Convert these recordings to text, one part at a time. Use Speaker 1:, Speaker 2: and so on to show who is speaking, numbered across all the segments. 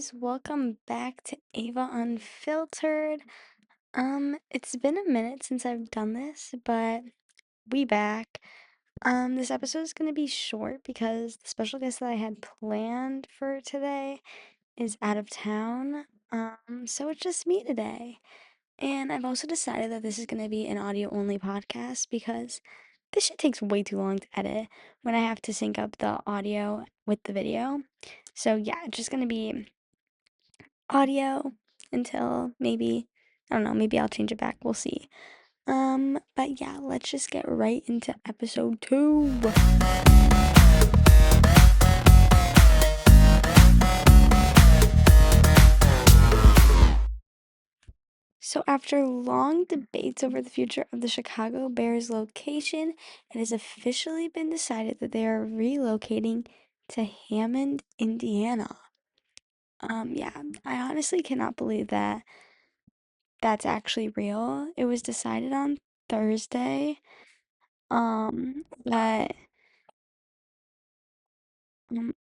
Speaker 1: guys, welcome back to Ava Unfiltered. It's been a minute since I've done this, but we back. This episode is gonna be short because the special guest that I had planned for today is out of town. So it's just me today. And I've also decided that this is gonna be an audio only podcast because this shit takes way too long to edit when I have to sync up the audio with the video. So yeah, it's just gonna be audio until maybe, I don't know, maybe I'll change it back. We'll see. But yeah, let's just get right into episode 2. So after long debates over the future of the Chicago Bears location, it has officially been decided that they are relocating to Hammond, Indiana. Yeah, I honestly cannot believe that that's actually real. It was decided on Thursday. But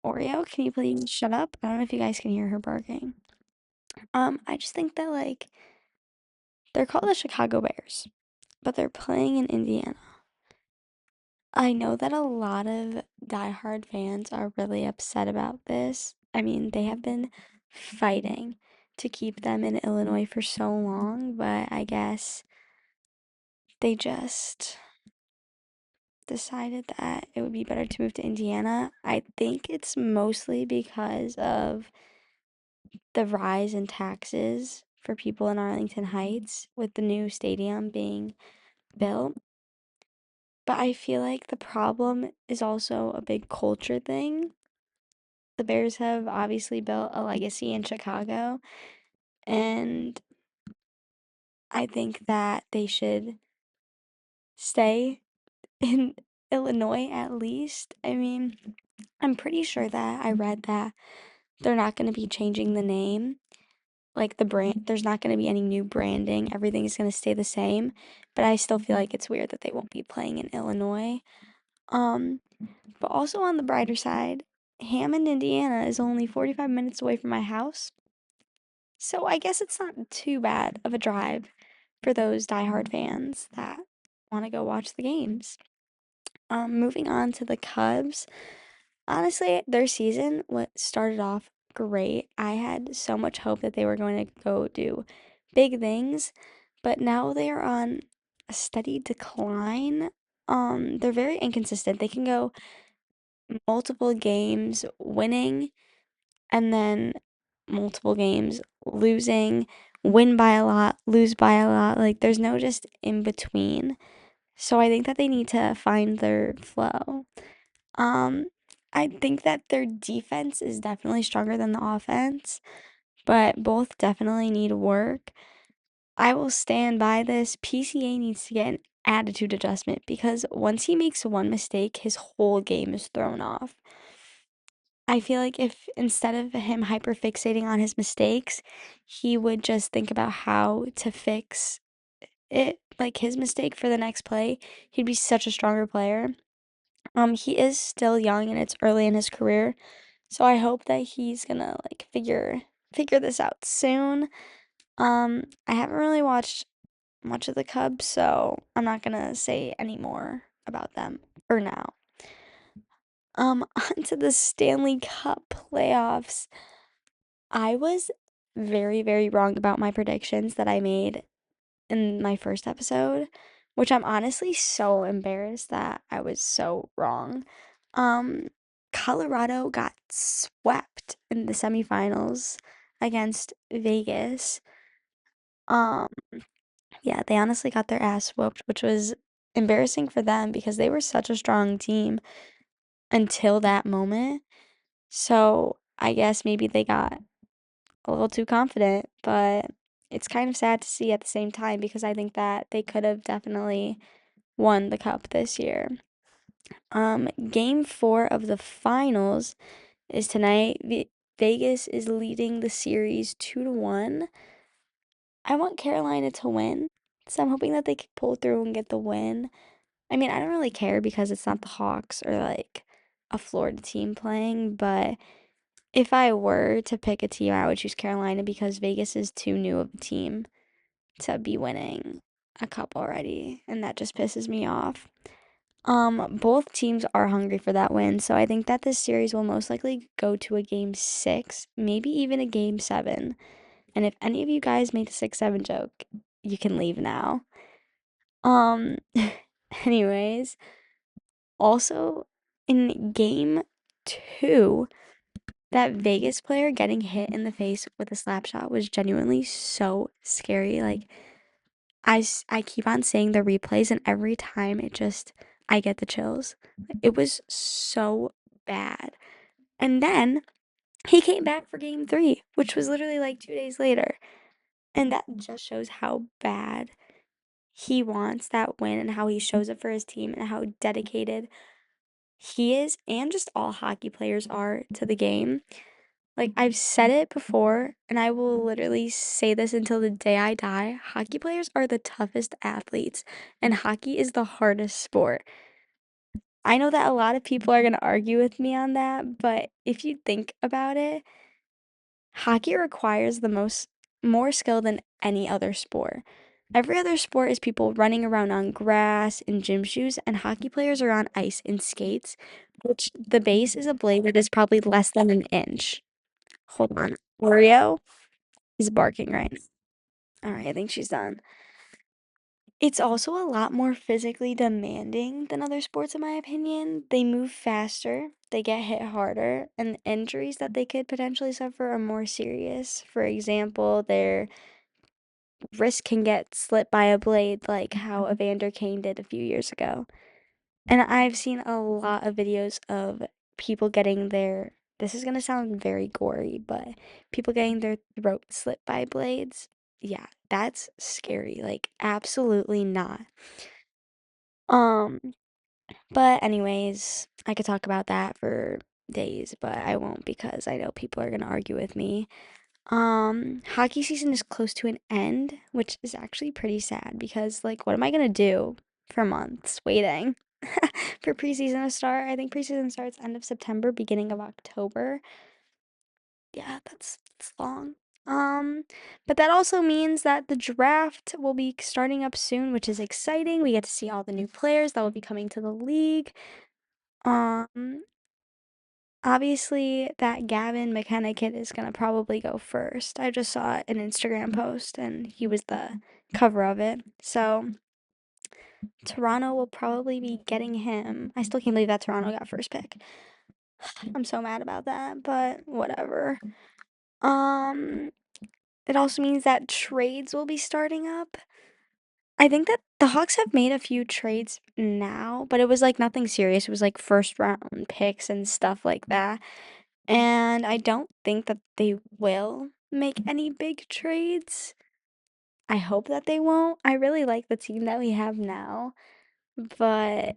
Speaker 1: Oreo, can you please shut up? I don't know if you guys can hear her barking. I just think that they're called the Chicago Bears, but they're playing in Indiana. I know that a lot of diehard fans are really upset about this. I mean, they have been fighting to keep them in Illinois for so long, but I guess they just decided that it would be better to move to Indiana. I think it's mostly because of the rise in taxes for people in Arlington Heights with the new stadium being built. But I feel like the problem is also a big culture thing. The Bears have obviously built a legacy in Chicago, and I think that they should stay in Illinois at least. I mean, I'm pretty sure that I read that they're not going to be changing the name. Like the brand, there's not going to be any new branding. Everything is going to stay the same, but I still feel like it's weird that they won't be playing in Illinois. Um, but also on the brighter side, Hammond, Indiana is only 45 minutes away from my house. So I guess it's not too bad of a drive for those diehard fans that want to go watch the games. Moving on to the Cubs. Honestly, their season what started off great. I had so much hope that they were going to go do big things, but now they are on a steady decline. They're very inconsistent. They can go multiple games winning and then multiple games losing, win by a lot, lose by a lot. Like there's no just in between. So I think that they need to find their flow. Um, I think that their defense is definitely stronger than the offense, but both definitely need work. I will stand by this. PCA needs to get an attitude adjustment because once he makes one mistake, his whole game is thrown off. I feel like if instead of him hyperfixating on his mistakes, he would just think about how to fix it, like his mistake for the next play, he'd be such a stronger player. He is still young and it's early in his career, so I hope that he's gonna figure this out soon. I haven't really watched much of the Cubs, so I'm not gonna say any more about them for now. On to the Stanley Cup playoffs. I was very, very wrong about my predictions that I made in my first episode, which I'm honestly so embarrassed that I was so wrong. Um, Colorado got swept in the semifinals against Vegas. Um, yeah, they honestly got their ass whooped, which was embarrassing for them because they were such a strong team until that moment. So I guess maybe they got a little too confident, but it's kind of sad to see at the same time because I think that they could have definitely won the cup this year. Game 4 of the finals is tonight. Vegas is leading the series 2-1. I want Carolina to win, so I'm hoping that they can pull through and get the win. I mean, I don't really care because it's not the Hawks or like a Florida team playing, but If I were to pick a team, I would choose Carolina because Vegas is too new of a team to be winning a cup already, and that just pisses me off. Both teams are hungry for that win, so I think that this series will most likely go to a game six, maybe even a game seven. And if any of you guys made a 6-7 joke, you can leave now. Um, anyways, also in game two, that Vegas player getting hit in the face with a slap shot was genuinely so scary. Like, I keep on saying the replays, and every time I get the chills. It was so bad. And then he came back for game three, which was literally like 2 days later. And that just shows how bad he wants that win and how he shows up for his team and how dedicated he is and just all hockey players are to the game. Like, I've said it before, and I will literally say this until the day I die. Hockey players are the toughest athletes, and hockey is the hardest sport. I know that a lot of people are going to argue with me on that, but if you think about it, hockey requires more skill than any other sport. Every other sport is people running around on grass in gym shoes, and hockey players are on ice in skates, which the base is a blade that is probably less than an inch. Hold on. Oreo is barking right now. All right, I think she's done. It's also a lot more physically demanding than other sports, in my opinion. They move faster, they get hit harder, and the injuries that they could potentially suffer are more serious. For example, their wrist can get slit by a blade, like how Evander Kane did a few years ago. And I've seen a lot of videos of people getting their, this is gonna sound very gory, but people getting their throat slit by blades. Yeah, that's scary. Like, absolutely not. Um, but anyways, I could talk about that for days, but I won't because I know people are gonna argue with me. Hockey season is close to an end, which is actually pretty sad because, like, what am I gonna do for months waiting for preseason to start? I think preseason starts end of September, beginning of October. Yeah, that's long. Um, but that also means that the draft will be starting up soon, which is exciting. We get to see all the new players that will be coming to the league. Um, Obviously, that Gavin McKenna kid is gonna probably go first. I just saw an Instagram post and he was the cover of it. So Toronto will probably be getting him. I still can't believe that Toronto got first pick. I'm so mad about that, but whatever. Um, it also means that trades will be starting up. I think that the Hawks have made a few trades now, but it was like nothing serious. It was like first round picks and stuff like that. And I don't think that they will make any big trades. I hope that they won't. I really like the team that we have now, but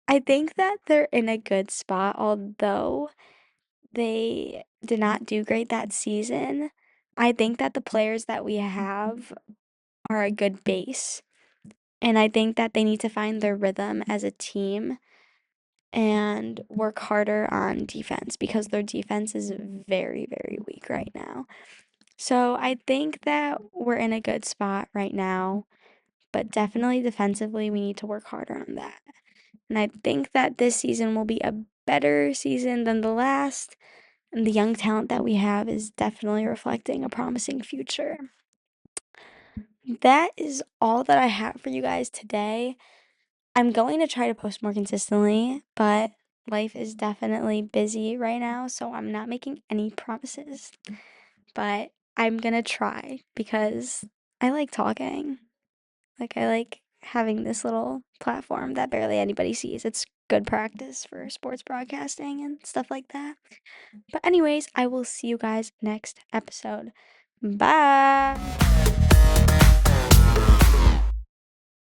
Speaker 1: I think that they're in a good spot, although they did not do great that season. I think that the players that we have are a good base, and I think that they need to find their rhythm as a team and work harder on defense because their defense is very, very weak right now. So I think that we're in a good spot right now, but definitely defensively, we need to work harder on that. And I think that this season will be a better season than the last, and the young talent that we have is definitely reflecting a promising future. That is all that I have for you guys today. I'm going to try to post more consistently, but life is definitely busy right now, so I'm not making any promises. But I'm gonna try because I like talking. Like, I like having this little platform that barely anybody sees. It's good practice for sports broadcasting and stuff like that. But, anyways, I will see you guys next episode. Bye.